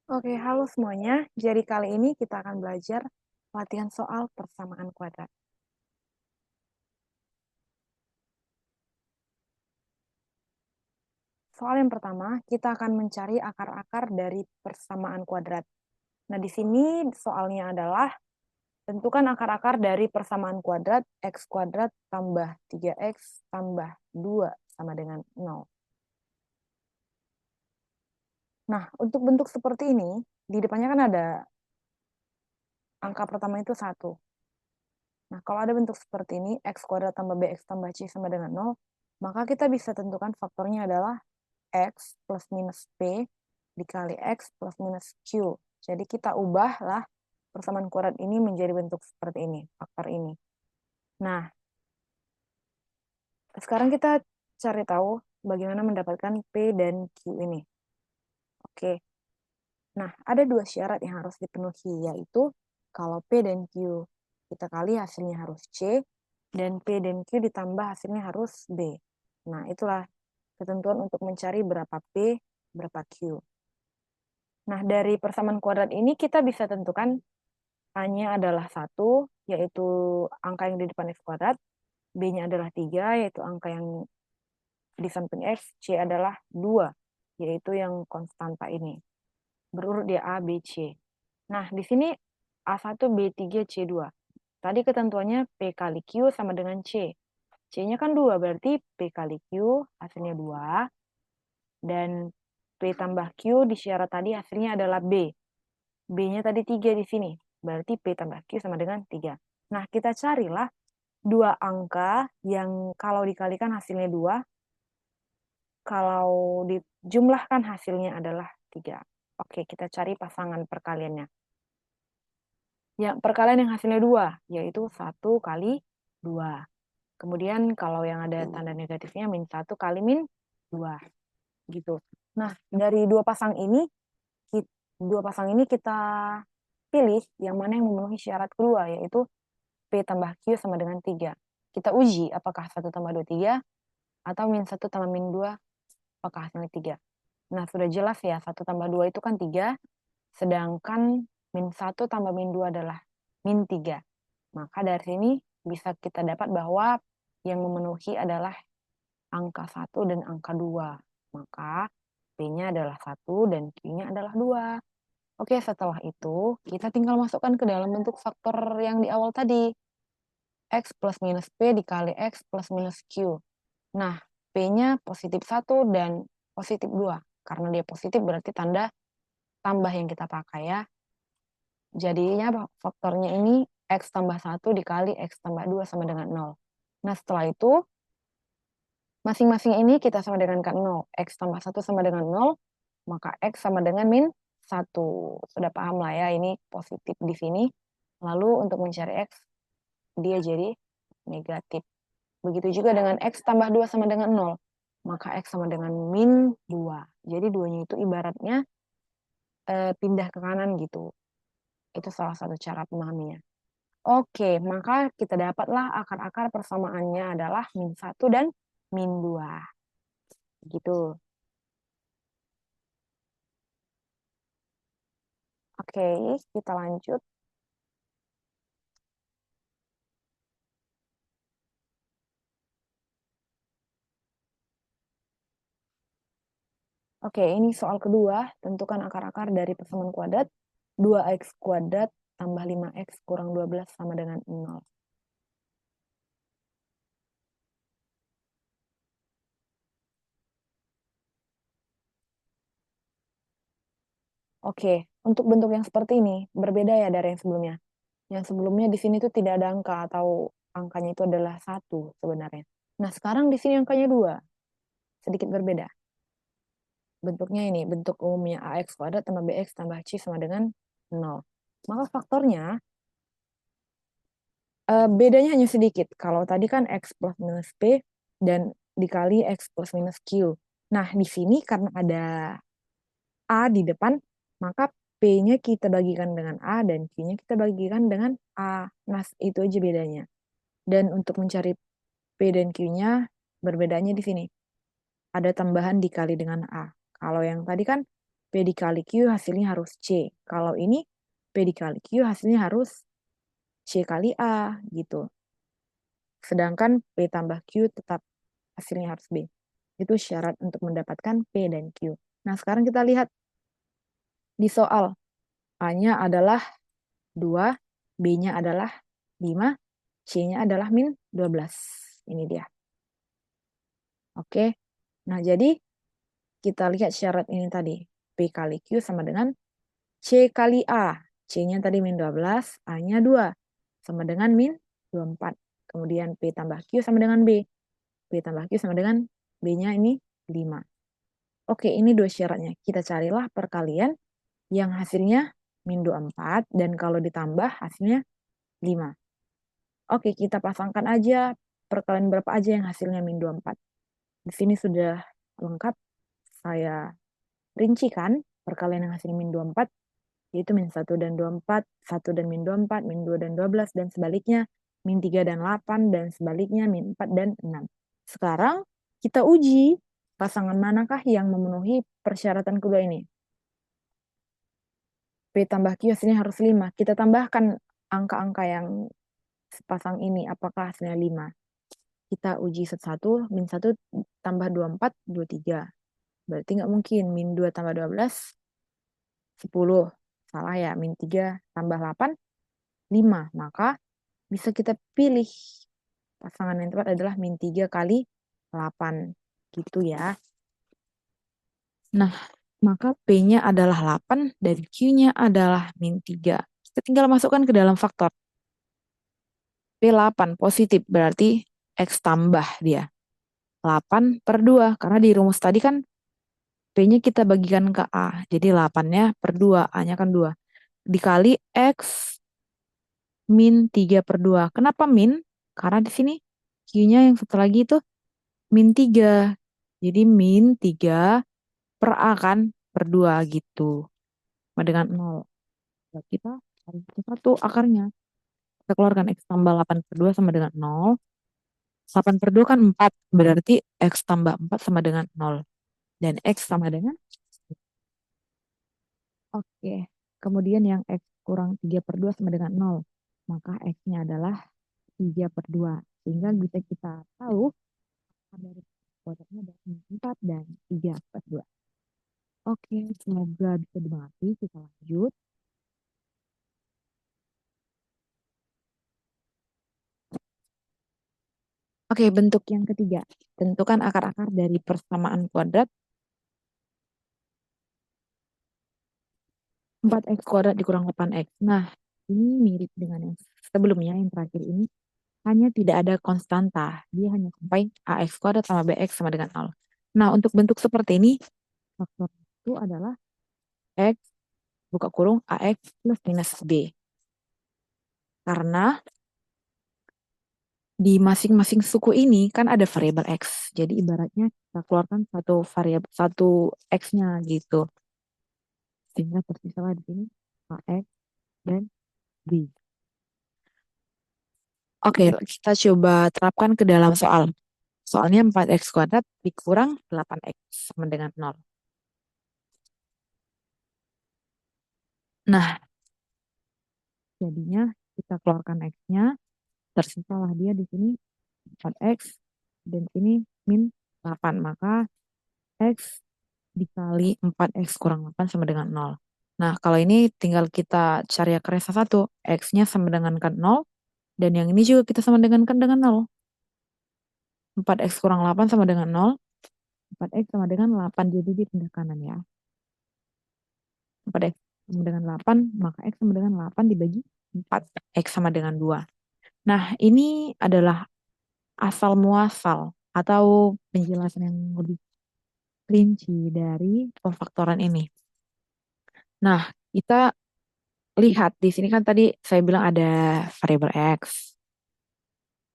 Oke, halo semuanya. Jadi kali ini kita akan belajar latihan soal persamaan kuadrat. Soal yang pertama, kita akan mencari akar-akar dari persamaan kuadrat. Nah, di sini soalnya adalah tentukan akar-akar dari persamaan kuadrat x kuadrat tambah 3x tambah 2 sama dengan 0. Nah, untuk bentuk seperti ini, di depannya kan ada angka pertama itu 1. Nah, kalau ada bentuk seperti ini, x kuadrat tambah bx tambah c sama dengan 0, maka kita bisa tentukan faktornya adalah x plus minus p dikali x plus minus q. Jadi kita ubahlah persamaan kuadrat ini menjadi bentuk seperti ini, faktor ini. Nah, sekarang kita cari tahu bagaimana mendapatkan p dan q ini. Oke. Nah, ada dua syarat yang harus dipenuhi, yaitu kalau p dan q kita kali hasilnya harus c, dan p dan q ditambah hasilnya harus b. Nah, itulah ketentuan untuk mencari berapa p, berapa q. Nah, dari persamaan kuadrat ini kita bisa tentukan A-nya adalah 1, yaitu angka yang di depan X kuadrat. B-nya adalah 3, yaitu angka yang di samping X. C adalah 2, yaitu yang konstanta ini. Berurut dia A, B, C. Nah, di sini A1, B3, C2. Tadi ketentuannya P kali Q sama dengan C. C-nya kan 2, berarti P kali Q hasilnya 2. Dan P tambah Q di syarat tadi hasilnya adalah B. B-nya tadi 3 di sini. Berarti P tambah Q sama dengan 3. Nah, kita carilah dua angka yang kalau dikalikan hasilnya 2, kalau dijumlahkan hasilnya adalah 3. Oke, kita cari pasangan perkaliannya. Ya, perkalian yang hasilnya 2, yaitu 1 kali 2. Kemudian kalau yang ada tanda negatifnya min 1 kali min 2. Gitu. Nah, dari dua pasang ini kita pilih yang mana yang memenuhi syarat kedua, yaitu P tambah Q sama dengan 3. Kita uji apakah 1 tambah 2, 3, atau min 1 tambah min 2, apakah hasilnya 3. Nah, sudah jelas ya, 1 tambah 2 itu kan 3, sedangkan min 1 tambah min 2 adalah min 3. Maka dari sini bisa kita dapat bahwa yang memenuhi adalah angka 1 dan angka 2. Maka P-nya adalah 1 dan Q-nya adalah 2. Oke, setelah itu kita tinggal masukkan ke dalam bentuk faktor yang di awal tadi. X plus minus P dikali X plus minus Q. Nah, P-nya positif 1 dan positif 2. Karena dia positif berarti tanda tambah yang kita pakai ya. Jadinya faktornya ini X tambah 1 dikali X tambah 2 sama dengan 0. Nah, setelah itu masing-masing ini kita sama dengan 0. X tambah 1 sama dengan 0, maka X sama dengan min 1. Sudah paham lah ya, ini positif di sini. Lalu untuk mencari X, dia jadi negatif. Begitu juga dengan X tambah 2 sama dengan 0. Maka X sama dengan min 2. Jadi duanya itu ibaratnya pindah ke kanan gitu. Itu salah satu cara memahaminya. Oke, maka kita dapatlah akar-akar persamaannya adalah min 1 dan min 2. Gitu. Oke, kita lanjut. Oke, ini soal kedua. Tentukan akar-akar dari persamaan kuadrat. 2x kuadrat tambah 5x kurang 12 sama dengan 0. Oke, untuk bentuk yang seperti ini berbeda ya dari yang sebelumnya. Yang sebelumnya di sini tuh tidak ada angka atau angkanya itu adalah 1 sebenarnya. Nah, sekarang di sini angkanya 2. Sedikit berbeda. Bentuknya ini, bentuk umumnya ax kuadrat tambah bx tambah c sama dengan 0. Maka faktornya bedanya hanya sedikit. Kalau tadi kan x plus minus p dan dikali x plus minus q. Nah, di sini karena ada a di depan, maka p-nya kita bagikan dengan a dan q-nya kita bagikan dengan a. Nah, itu aja bedanya. Dan untuk mencari p dan q-nya berbedanya di sini. Ada tambahan dikali dengan a. Kalau yang tadi kan P dikali Q hasilnya harus C. Kalau ini P dikali Q hasilnya harus C kali A gitu. Sedangkan P tambah Q tetap hasilnya harus B. Itu syarat untuk mendapatkan P dan Q. Nah, sekarang kita lihat di soal. A-nya adalah 2, B-nya adalah 5, C-nya adalah min 12. Ini dia. Oke. Nah, jadi kita lihat syarat ini tadi. P kali Q sama dengan C kali A. C-nya tadi min 12, A-nya 2. Sama dengan min 24. Kemudian P tambah Q sama dengan B. P tambah Q sama dengan B-nya ini 5. Oke, ini dua syaratnya. Kita carilah perkalian yang hasilnya min 24 dan kalau ditambah hasilnya 5. Oke, kita pasangkan aja perkalian berapa aja yang hasilnya min 24. Di sini sudah lengkap. Saya rincikan perkalian yang hasilnya min 24, yaitu min 1 dan 24, 1 dan min 24, min 2 dan 12, dan sebaliknya min 3 dan 8, dan sebaliknya min 4 dan 6. Sekarang kita uji pasangan manakah yang memenuhi persyaratan kedua ini. P tambah Q hasilnya harus 5. Kita tambahkan angka-angka yang sepasang ini, apakah hasilnya 5. Kita uji satu-satu, min 1 tambah 24, 23. Berarti nggak mungkin, min 2 tambah 12, 10. Salah ya, min 3 tambah 8, 5. Maka bisa kita pilih pasangan yang tepat adalah min 3 kali 8. Gitu ya. Nah, maka P-nya adalah 8 dan Q-nya adalah min 3. Kita tinggal masukkan ke dalam faktor. P8 positif berarti X tambah dia. 8 per 2. Karena di rumus tadi kan P-nya kita bagikan ke A. Jadi 8-nya per 2. A-nya kan 2. Dikali X min 3 per 2. Kenapa min? Karena di sini Q-nya yang satu lagi itu min 3. Jadi min 3 per A kan per 2 gitu. Sama dengan 0. Nah, kita harus satu akarnya. Kita keluarkan X tambah 8 per 2 sama dengan 0. 8 per 2 kan 4. Berarti X tambah 4 sama dengan 0. Dan X sama dengan. Oke. Kemudian yang X kurang 3 per 2 sama dengan 0. Maka X-nya adalah 3 per 2. Sehingga bisa kita tahu dari kuadratnya ada 4 dan 3 per 2. Oke, semoga bisa dimengerti. Kita lanjut. Oke, bentuk yang ketiga. Tentukan akar-akar dari persamaan kuadrat 4x kuadrat dikurang 8x. Nah, ini mirip dengan yang sebelumnya, yang terakhir ini. Hanya tidak ada konstanta. Dia hanya sampai ax kuadrat sama bx sama dengan 0. Nah, untuk bentuk seperti ini, faktor itu adalah x, buka kurung, ax plus minus b. Karena di masing-masing suku ini kan ada variabel x. Jadi ibaratnya kita keluarkan satu variabel, satu x-nya gitu. Sehingga tersisalah di sini ax dan b. Oke, kita coba terapkan ke dalam soal. Soalnya 4x kuadrat dikurang 8x sama dengan 0. Nah, jadinya kita keluarkan x-nya, tersisalah dia di sini 4x dan sini min 8. Maka x dikali 4x kurang 8 sama dengan 0. Nah, kalau ini tinggal kita cari akarnya satu. X-nya sama dengan kan 0. Dan yang ini juga kita sama dengan kan dengan 0. 4x kurang 8 sama dengan 0. 4x sama dengan 8. Jadi di pindah kanan ya. 4x sama dengan 8. Maka x sama dengan 8 dibagi 4. X sama dengan 2. Nah, ini adalah asal muasal atau penjelasan yang lebih rinci dari pemfaktoran ini. Nah, kita lihat di sini kan tadi saya bilang ada variabel x.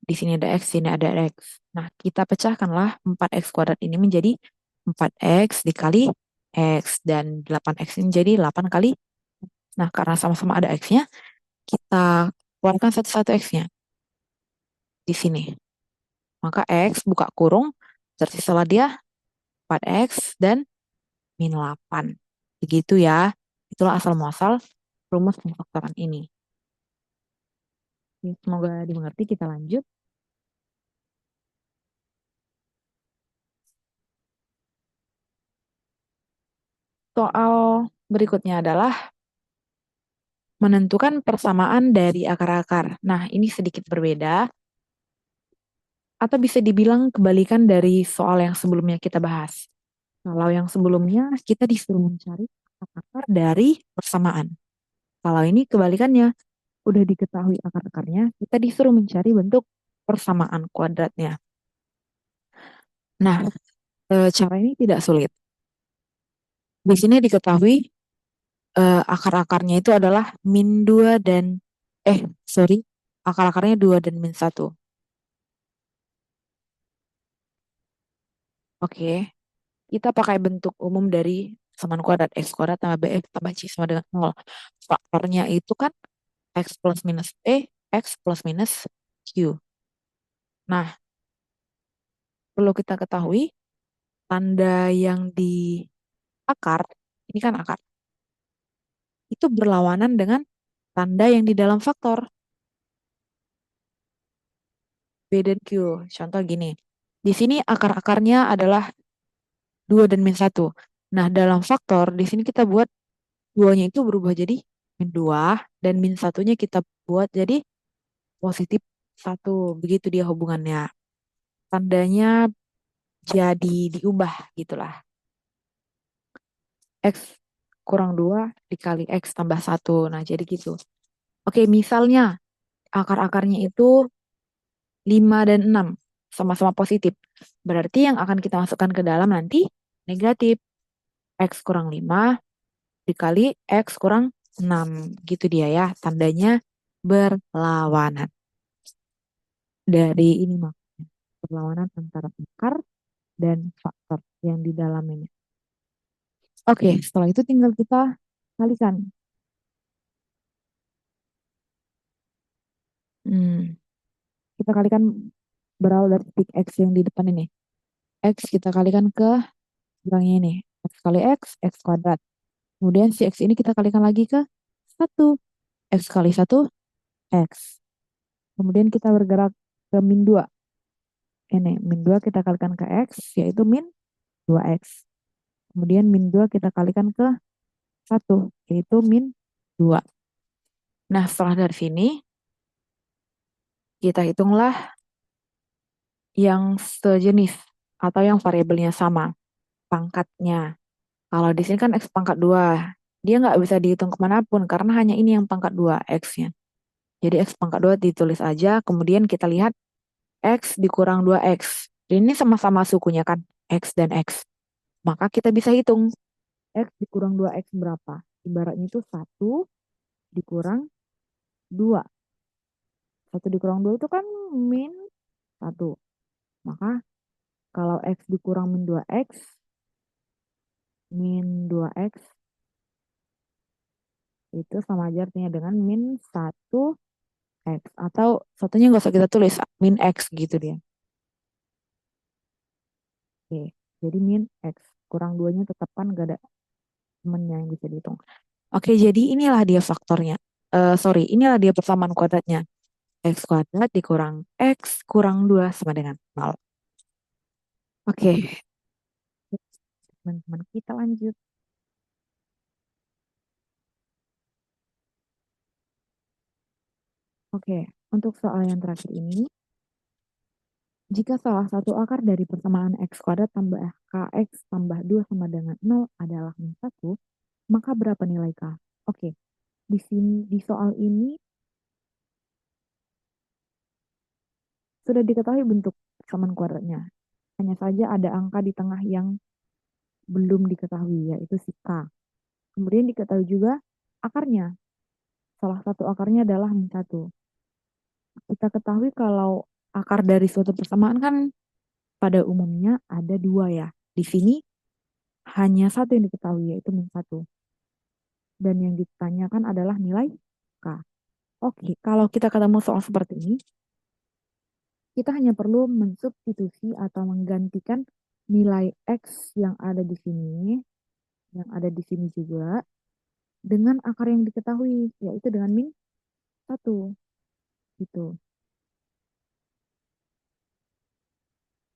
Di sini ada x, di sini ada x. Nah, kita pecahkanlah 4x kuadrat ini menjadi 4x dikali x dan 8x ini jadi 8 kali. Nah, karena sama-sama ada x-nya, kita keluarkan satu-satu x-nya di sini. Maka x buka kurung, tersisalah dia 4x dan min 8. Begitu ya. Itulah asal muasal rumus pemfaktoran ini. Oke, semoga dimengerti. Kita lanjut. Soal berikutnya adalah menentukan persamaan dari akar-akar. Nah, ini sedikit berbeda, atau bisa dibilang kebalikan dari soal yang sebelumnya kita bahas. Kalau yang sebelumnya kita disuruh mencari akar-akar dari persamaan. Kalau ini kebalikannya, udah diketahui akar-akarnya, kita disuruh mencari bentuk persamaan kuadratnya. Nah, cara ini tidak sulit. Di sini diketahui akar-akarnya itu adalah min 2 dan, sorry, akar-akarnya 2 dan min 1. Oke, kita pakai bentuk umum dari persamaan kuadrat x kuadrat tambah bx tambah c sama dengan 0. Faktornya itu kan x plus minus x plus minus q. Nah, perlu kita ketahui tanda yang di akar, ini kan akar, itu berlawanan dengan tanda yang di dalam faktor b dan q. Contoh gini, di sini akar-akarnya adalah 2 dan min 1. Nah, dalam faktor, di sini kita buat 2-nya itu berubah jadi min 2, dan min 1-nya kita buat jadi positif 1. Begitu dia hubungannya. Tandanya jadi diubah gitulah. X kurang 2 dikali X tambah 1. Nah, jadi gitu. Oke, misalnya akar-akarnya itu 5 dan 6. Sama-sama positif. Berarti yang akan kita masukkan ke dalam nanti negatif. X kurang 5 dikali X kurang 6. Gitu dia ya. Tandanya berlawanan. Dari ini makanya. Berlawanan antara akar dan faktor yang di dalamnya. Oke, setelah itu tinggal kita kalikan. Hmm, kita kalikan berawal dari titik X yang di depan ini. X kita kalikan ke belakangnya ini. X kali X, X kuadrat. Kemudian si X ini kita kalikan lagi ke 1. X kali 1, X. Kemudian kita bergerak ke min 2. Ini, min 2 kita kalikan ke X, yaitu min 2X. Kemudian min 2 kita kalikan ke 1, yaitu min 2. Nah, setelah dari sini, kita hitunglah yang sejenis atau yang variabelnya sama, pangkatnya. Kalau di sini kan X pangkat 2, dia nggak bisa dihitung kemanapun karena hanya ini yang pangkat 2, X-nya. Jadi X pangkat 2 ditulis aja, kemudian kita lihat X dikurang 2X. Dan ini sama-sama sukunya kan, X dan X. Maka kita bisa hitung X dikurang 2X berapa. Ibaratnya itu 1 dikurang 2. 1 dikurang 2 itu kan min 1. Maka kalau X dikurang min 2X, min 2X itu sama aja artinya dengan min 1 X. Atau satunya nggak usah kita tulis, min X gitu dia. Oke, jadi min X. Kurang 2-nya tetap kan nggak ada temennya yang bisa dihitung. Oke, jadi inilah dia faktornya. Inilah dia persamaan kuadratnya. X kuadrat dikurang X kurang 2 sama dengan 0. Oke, teman-teman kita lanjut. Oke, untuk soal yang terakhir ini, jika salah satu akar dari persamaan X kuadrat tambah KX tambah 2 sama dengan 0 adalah min 1, maka berapa nilai K? Oke, di sini di soal ini sudah diketahui bentuk persamaan kuadratnya. Hanya saja ada angka di tengah yang belum diketahui, yaitu si K. Kemudian diketahui juga akarnya. Salah satu akarnya adalah min 1. Kita ketahui kalau akar dari suatu persamaan kan pada umumnya ada 2 ya. Di sini hanya satu yang diketahui, yaitu min 1. Dan yang ditanyakan adalah nilai K. Oke, kalau kita ketemu soal seperti ini, kita hanya perlu mensubstitusi atau menggantikan nilai X yang ada di sini yang ada di sini juga dengan akar yang diketahui, yaitu dengan min 1. Gitu.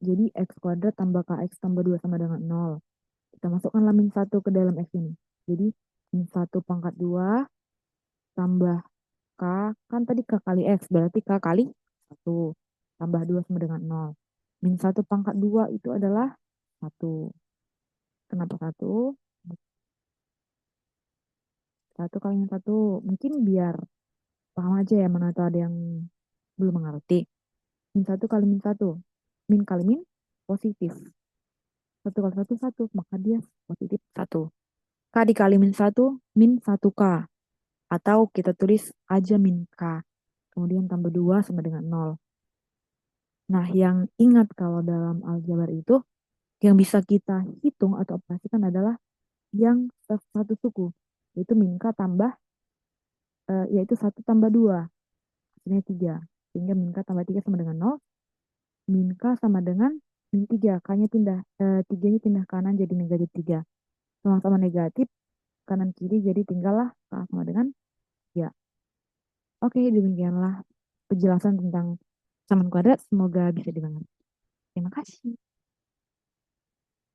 Jadi x kuadrat tambah kx tambah 2 sama dengan 0. Kita masukkanlah min 1 ke dalam x ini. Jadi min 1 pangkat 2 tambah k, kan tadi k kali x, berarti k kali 1. Tambah 2 sama dengan 0. Min 1 pangkat 2 itu adalah 1. Kenapa 1? 1 kali min 1. Mungkin biar paham aja ya, mana tuh ada yang belum mengerti. Min 1 kali min 1. Min kali min positif. 1 kali 1, 1. Maka dia positif 1. K dikali min 1, min 1K. Atau kita tulis aja min K. Kemudian tambah 2 sama dengan 0. Nah, yang ingat kalau dalam aljabar itu, yang bisa kita hitung atau operasikan adalah yang satu suku. Yaitu min K tambah, yaitu 1 tambah 2. Hasilnya 3. Sehingga min K tambah 3 sama dengan 0. Min K sama dengan min 3. K-nya pindah, 3-nya pindah kanan jadi negatif 3. Sama-sama negatif, kanan kiri jadi tinggallah K sama dengan 3. Oke, demikianlah penjelasan tentang saman kuadrat. Semoga bisa dimengerti. Terima kasih.